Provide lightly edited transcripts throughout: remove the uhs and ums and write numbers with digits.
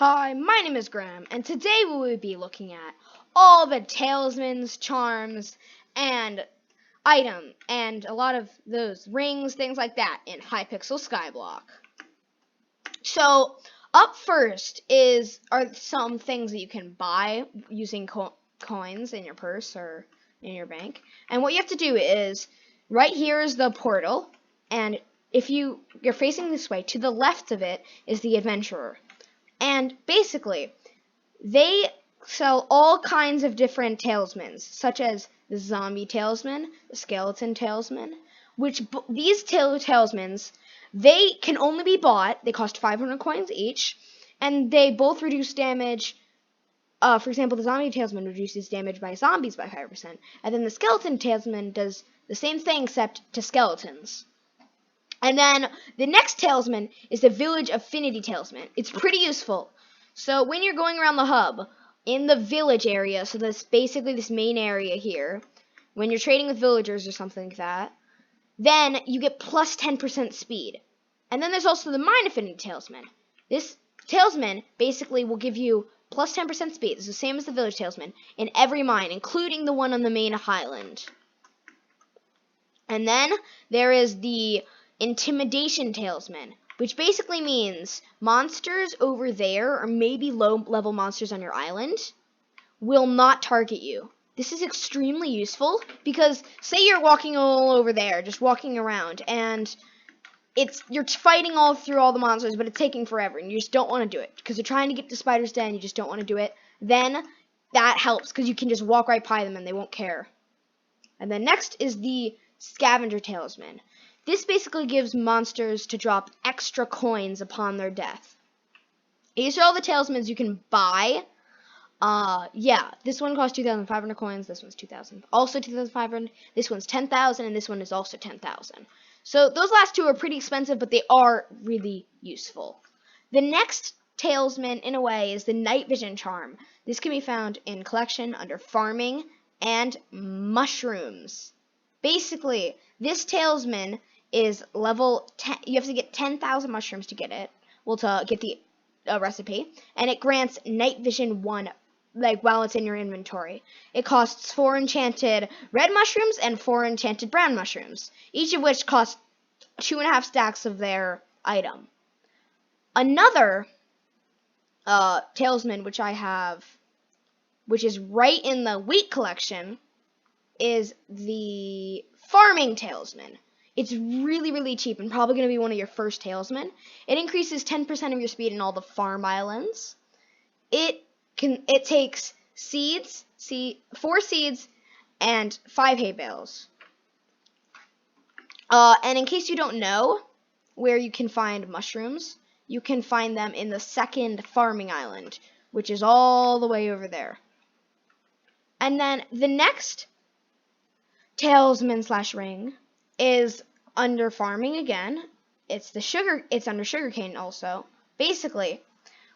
Hi, my name is Graham, and today we will be looking at all the talismans, charms, and and a lot of those rings, things like that in Hypixel Skyblock. So, up first are some things that you can buy using coins in your purse or in your bank. And what you have to do is, right here is the portal, and if you're facing this way, to the left of it is the adventurer. And basically, they sell all kinds of different talismans, such as the zombie talisman, the skeleton talisman, which these talismans, they can only be bought. They cost 500 coins each, and they both reduce damage. For example, the zombie talisman reduces damage by zombies by 5%, and then the skeleton talisman does the same thing except to skeletons. And then the next talisman is the Village Affinity Talisman. It's pretty useful. So when you're going around the hub, in the village area, so that's basically this main area here, when you're trading with villagers or something like that, then you get plus 10% speed. And then there's also the Mine Affinity Talisman. This talisman basically will give you plus 10% speed. It's the same as the Village Talisman in every mine, including the one on the main island. And then there is the Intimidation Talisman, which basically means monsters over there, or maybe low-level monsters on your island, will not target you. This is extremely useful because, say you're walking all over there, just walking around, and you're fighting all through all the monsters, but it's taking forever, and you just don't want to do it because you're trying to get to Spider's Den, you just don't want to do it. Then that helps because you can just walk right by them and they won't care. And then next is the Scavenger Talisman. This basically gives monsters to drop extra coins upon their death. These are all the talismans you can buy. This one costs 2,500 coins. This one's 2,000. Also 2,500. This one's 10,000, and this one is also 10,000. So those last two are pretty expensive, but they are really useful. The next talisman, in a way, is the Night Vision Charm. This can be found in collection under farming and mushrooms. Basically, this talisman is level 10. You have to get 10,000 mushrooms to get it. Well, to get the recipe. And it grants Night Vision 1, while it's in your inventory. It costs 4 enchanted red mushrooms and 4 enchanted brown mushrooms, each of which costs 2.5 stacks of their item. Another talisman which I have, which is right in the wheat collection, is the Farming Talisman. It's really, really cheap and probably going to be one of your first talisman. It increases 10% of your speed in all the farm islands. It takes 4 seeds and 5 hay bales. And in case you don't know where you can find mushrooms, you can find them in the second farming island, which is all the way over there. And then the next talisman / ring is under farming again. It's under sugarcane also. Basically,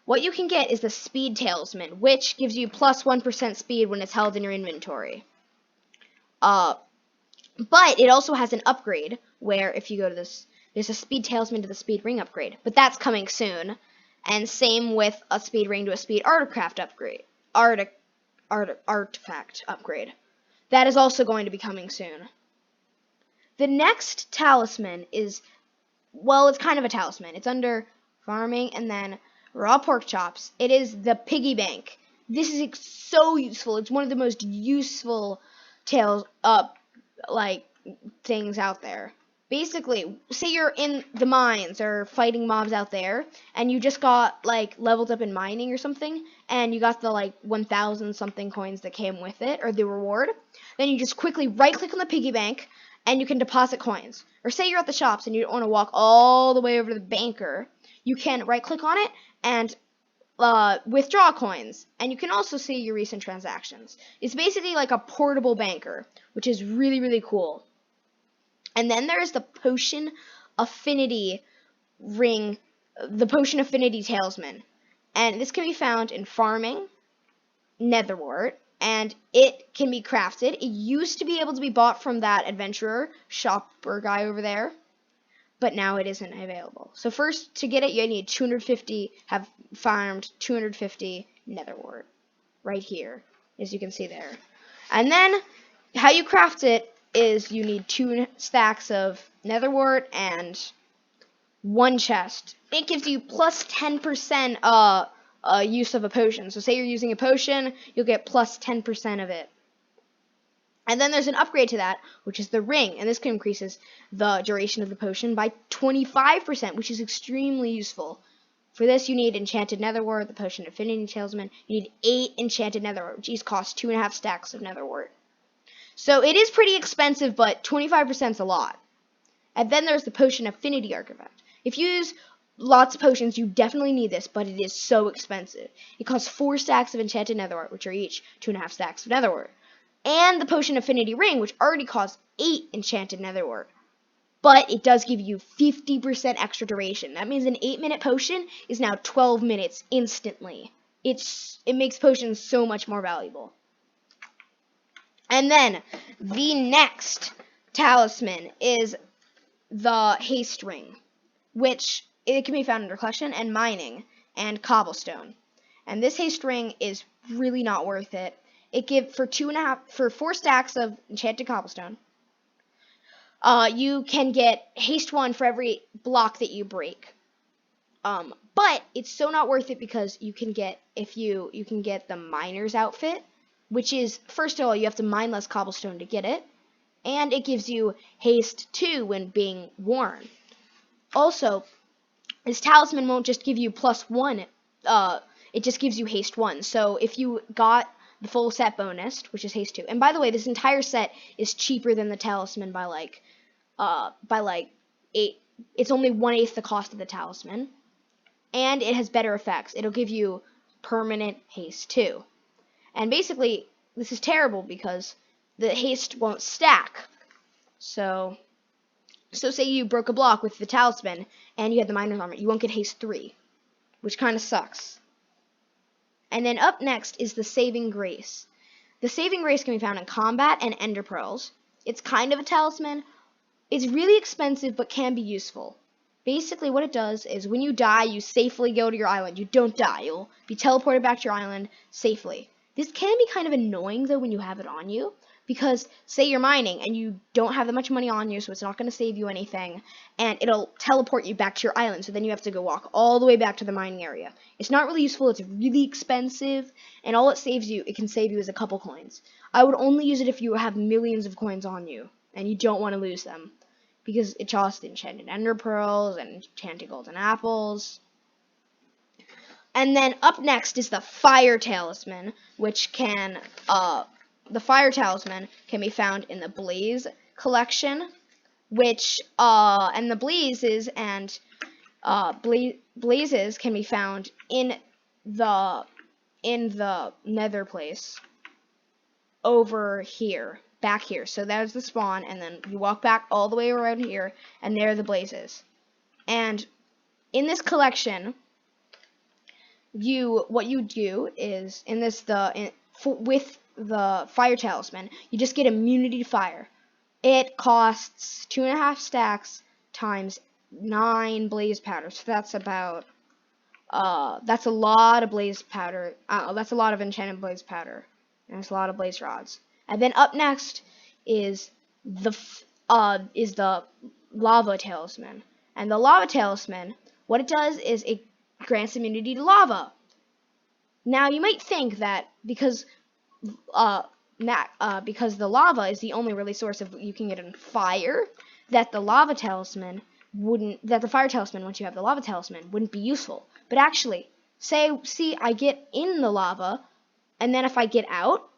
what you can get is the Speed Talisman, which gives you plus 1% speed when it's held in your inventory. But it also has an upgrade where if you go to this, there's a Speed Talisman to the Speed Ring upgrade, but that's coming soon. And same with a Speed Ring to a Speed Artifact upgrade. Artifact upgrade. That is also going to be coming soon. The next talisman is, well, it's kind of a talisman. It's under farming and then raw pork chops. It is the Piggy Bank. This is so useful. It's one of the most useful things out there. Basically, say you're in the mines or fighting mobs out there, and you just got leveled up in mining or something, and you got the 1,000 something coins that came with it, or the reward. Then you just quickly right-click on the piggy bank, and you can deposit coins. Or say you're at the shops and you don't want to walk all the way over to the banker, you can right-click on it and withdraw coins. And you can also see your recent transactions. It's basically like a portable banker, which is really, really cool. And then there's the Potion Affinity ring, the Potion Affinity Talisman. And this can be found in farming, netherwart, and it can be crafted. It used to be able to be bought from that adventurer, shopper guy over there. but now it isn't available. So first, to get it, you need 250, have farmed 250 nether wart right here, as you can see there. And then, how you craft it is you need 2 stacks of nether wart and 1 chest. It gives you plus 10% use of a potion. So say you're using a potion, you'll get plus 10% of it. And then there's an upgrade to that, which is the ring, and this increases the duration of the potion by 25%, which is extremely useful. For this, you need enchanted netherwort, the potion Affinity Talisman. You need 8 enchanted netherwort, which each costs 2.5 stacks of netherwort. So it is pretty expensive, but 25% is a lot. And then there's the potion Affinity Artifact. If you use lots of potions, you definitely need this, but it is so expensive. It costs 4 stacks of enchanted netherwort, which are each 2.5 stacks of netherwort. And the potion Affinity Ring, which already costs 8 enchanted netherwort. But it does give you 50% extra duration. That means an 8-minute potion is now 12 minutes instantly. It makes potions so much more valuable. And then the next talisman is the haste ring, which it can be found under collection and mining and cobblestone. And this haste ring is really not worth it. It gives for 4 stacks of enchanted cobblestone. You can get haste 1 for every block that you break. But it's so not worth it because you can get the miner's outfit, which is, first of all, you have to mine less cobblestone to get it, and it gives you haste 2 when being worn. Also, this talisman won't just give you plus 1, it just gives you haste 1. So if you got the full set bonus, which is haste 2, and by the way, this entire set is cheaper than the talisman by like 8. It's only 1/8 the cost of the talisman, and it has better effects. It'll give you permanent haste 2. And basically, this is terrible because the haste won't stack. So say you broke a block with the talisman and you had the miner's armor, you won't get haste 3, which kind of sucks. And then up next is the Saving Grace. The Saving Grace can be found in combat and ender pearls. It's kind of a talisman. It's really expensive but can be useful. Basically what it does is when you die, you safely go to your island. You don't die. You'll be teleported back to your island safely. This can be kind of annoying though when you have it on you, because say you're mining and you don't have that much money on you, so it's not going to save you anything, and it'll teleport you back to your island, so then you have to go walk all the way back to the mining area. It's not really useful, it's really expensive, and all it can save you is a couple coins. I would only use it if you have millions of coins on you, and you don't want to lose them, because it costs enchanted ender pearls and enchanted golden apples. And then up next is the Fire Talisman, which the Fire Talisman can be found in the Blaze collection, which and the blazes can be found in the nether place over here, back here. So there's the spawn, and then you walk back all the way around here, and there are the blazes. And in this collection, what you do is with the Fire Talisman, you just get immunity to fire. It costs 2.5 stacks times 9 blaze powder. So that's about that's a lot of blaze powder. That's a lot of enchanted blaze powder, and it's a lot of blaze rods. And then up next is the Lava Talisman. And the Lava Talisman, what it does is it grants immunity to lava. Now you might think that because the lava is the only really source of you can get in fire, that the Fire Talisman, once you have the Lava Talisman, wouldn't be useful. But actually, see, I get in the lava, and then if I get out,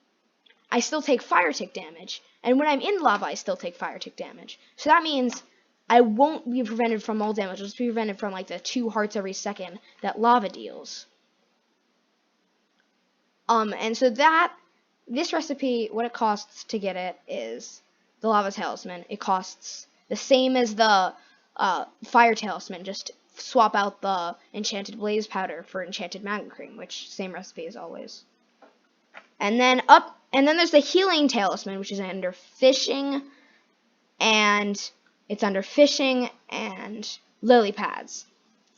I still take fire tick damage. And when I'm in lava, I still take fire tick damage. So that means I won't be prevented from all damage. I'll just be prevented from like the 2 hearts every second that lava deals. And so this recipe, what it costs to get it is the Lava Talisman. It costs the same as the Fire Talisman, just swap out the enchanted blaze powder for enchanted magma cream, which same recipe as always. And then there's the Healing Talisman, which is under fishing and It's under fishing and lily pads.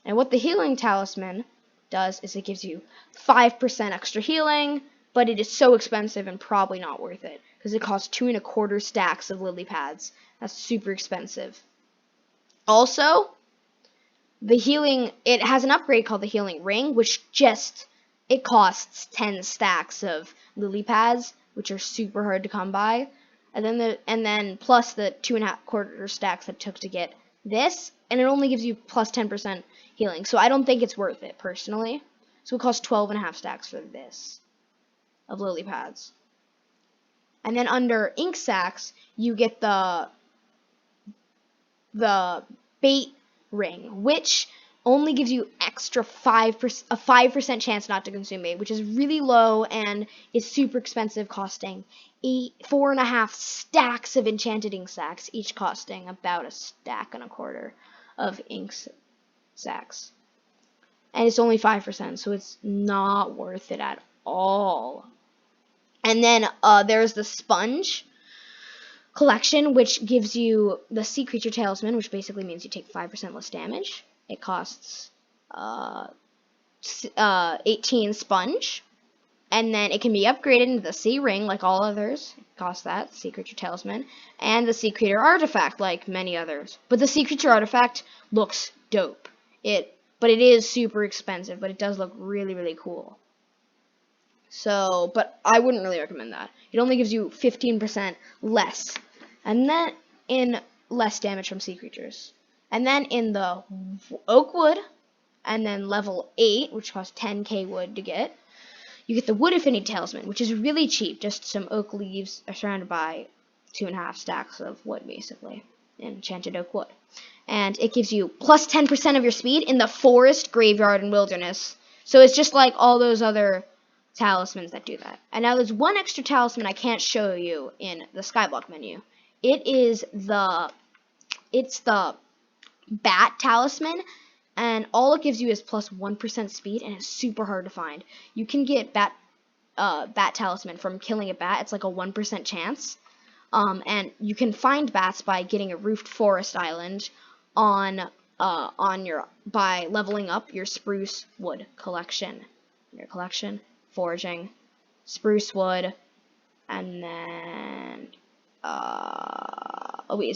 And what the healing talisman does is it gives you 5% extra healing, but it is so expensive and probably not worth it because it costs 2.25 stacks of lily pads. That's super expensive. Also, the healing, it has an upgrade called the healing ring, which it costs 10 stacks of lily pads, which are super hard to come by. And then plus the 2.25 stacks that it took to get this, and it only gives you plus 10% healing. So I don't think it's worth it personally. So it costs 12.5 stacks for this of lily pads. And then under ink sacks, you get the bait ring, which only gives you extra 5% chance not to consume bait, which is really low and is super expensive, costing 4.5 stacks of enchanted ink sacks, each costing about 1.25 stacks of ink sacks. And it's only 5%, so it's not worth it at all. And then there's the sponge collection, which gives you the sea creature talisman, which basically means you take 5% less damage. It costs 18 sponge, and then it can be upgraded into the sea ring like all others. It costs that, sea creature talisman, and the sea creature artifact like many others. But the sea creature artifact looks dope. But it is super expensive, but it does look really, really cool. So, but I wouldn't really recommend that. It only gives you 15% less, and then in less damage from sea creatures. And then in the oak wood, and then level 8, which costs 10k wood to get, you get the wood affinity talisman, which is really cheap. Just some oak leaves are surrounded by 2.5 stacks of wood, basically, enchanted oak wood. And it gives you plus 10% of your speed in the forest, graveyard, and wilderness. So it's just like all those other talismans that do that. And now there's one extra talisman I can't show you in the Skyblock menu. It's the bat talisman, and all it gives you is plus 1% speed, and it's super hard to find. You can get bat talisman from killing a bat. It's like a 1% chance. And you can find bats by getting a roofed forest island by leveling up your spruce wood collection. Foraging spruce wood, and then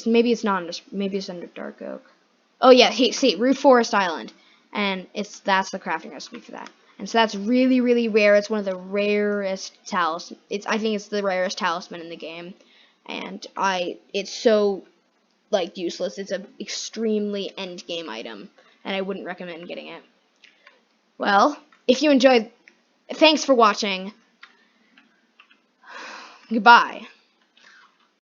maybe it's under dark oak. Oh yeah, see, root forest island, and that's the crafting recipe for that. And so that's really, really rare. It's one of the rarest talismans. I think it's the rarest talisman in the game, and it's so like useless. It's an extremely end game item, and I wouldn't recommend getting it. Well, if you enjoyed, thanks for watching. Goodbye.